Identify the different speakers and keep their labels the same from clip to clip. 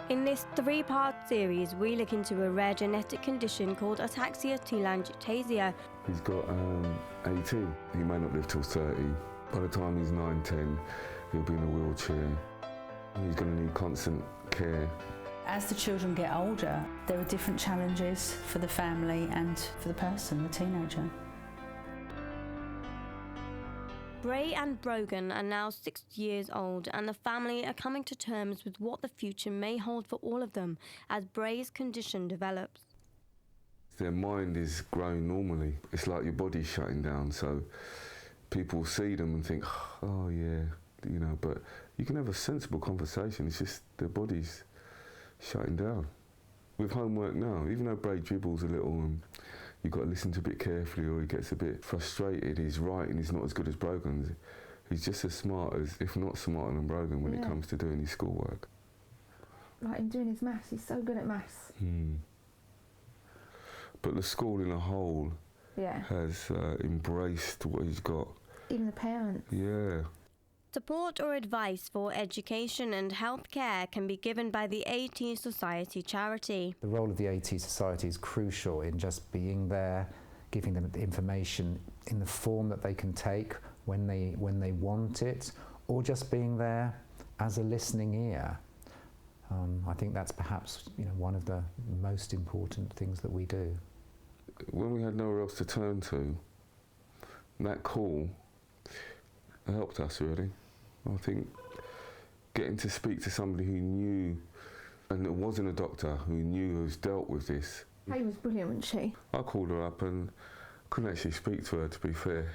Speaker 1: In this three-part series, we look into a rare genetic condition called ataxia-telangiectasia.
Speaker 2: He's got 18. He may not live till 30. By the time he's 9, 10, he'll be in a wheelchair. He's going to need constant care.
Speaker 3: As the children get older, there are different challenges for the family and for the person, the teenager.
Speaker 1: Bray and Brogan are now 6 years old, and the family are coming to terms with what the future may hold for all of them as Bray's condition develops.
Speaker 2: Their mind is growing normally. It's like your body's shutting down, so people see them and think, oh yeah, you know, but you can have a sensible conversation. It's just their body's shutting down. With homework now, even though Bray dribbles a little and you've got to listen to a bit carefully or he gets a bit frustrated, his writing is not as good as Brogan's. He's just as smart as, if not smarter than Brogan when it comes to doing his schoolwork.
Speaker 4: Like in doing his maths, he's so good at maths.
Speaker 2: But the school in a whole has embraced what he's got.
Speaker 4: Even the parents.
Speaker 2: Yeah.
Speaker 1: Support or advice for education and healthcare can be given by the AT Society charity.
Speaker 5: The role of the AT Society is crucial in just being there, giving them the information in the form that they can take when they want it, or just being there as a listening ear. I think that's perhaps one of the most important things that we do.
Speaker 2: When we had nowhere else to turn to, that call helped us really. I think getting to speak to somebody who knew, and it wasn't a doctor, who knew, who's dealt with this.
Speaker 4: Kay was brilliant, wasn't she?
Speaker 2: I called her up and couldn't actually speak to her, to be fair.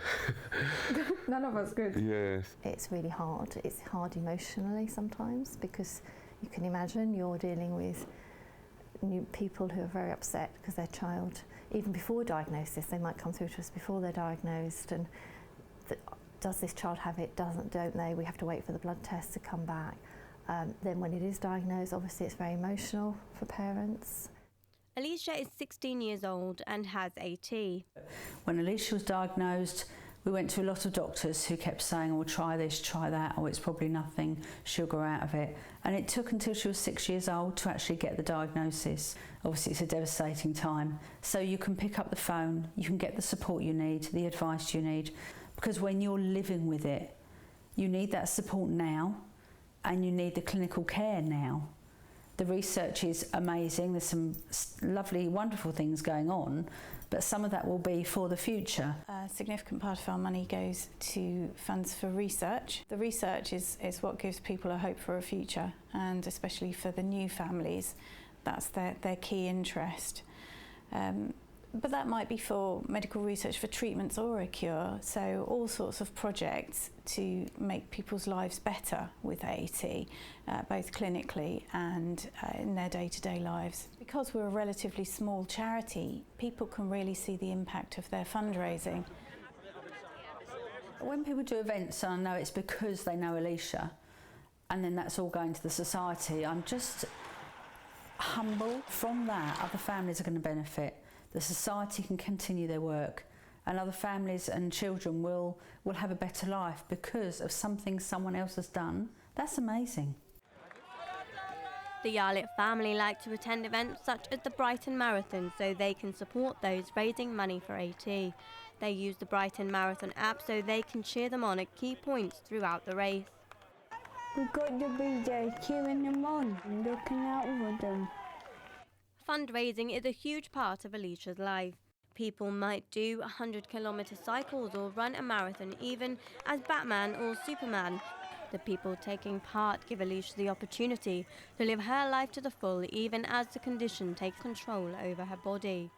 Speaker 4: None of us could.
Speaker 2: Yeah.
Speaker 6: It's really hard. It's hard emotionally sometimes because you can imagine you're dealing with new people who are very upset because their child, even before diagnosis, they might come through to us before they're diagnosed, and does this child have it, don't they? We have to wait for the blood test to come back. Then when it is diagnosed, obviously it's very emotional for parents.
Speaker 1: Alicia is 16 years old and has AT.
Speaker 3: When Alicia was diagnosed, we went to a lot of doctors who kept saying, oh, try this, try that, or it's probably nothing, she'll grow out of it. And it took until she was 6 years old to actually get the diagnosis. Obviously it's a devastating time. So you can pick up the phone, you can get the support you need, the advice you need, because when you're living with it, you need that support now and you need the clinical care now. The research is amazing, there's some lovely, wonderful things going on, but some of that will be for the future.
Speaker 7: A significant part of our money goes to funds for research. The research is what gives people a hope for a future, and especially for the new families, that's their key interest. But that might be for medical research for treatments or a cure, so all sorts of projects to make people's lives better with AT, both clinically and in their day-to-day lives. Because we're a relatively small charity, people can really see the impact of their fundraising.
Speaker 3: When people do events, I know it's because they know Alicia, and then that's all going to the society, I'm just humble. From that, other families are going to benefit. The society can continue their work, and other families and children will have a better life because of something someone else has done. That's amazing.
Speaker 1: The Yarlett family like to attend events such as the Brighton Marathon so they can support those raising money for AT. They use the Brighton Marathon app so they can cheer them on at key points throughout the race.
Speaker 8: We've got to be there cheering them on and looking out for them.
Speaker 1: Fundraising is a huge part of Alicia's life. People might do 100-kilometre cycles or run a marathon even as Batman or Superman. The people taking part give Alicia the opportunity to live her life to the full even as the condition takes control over her body.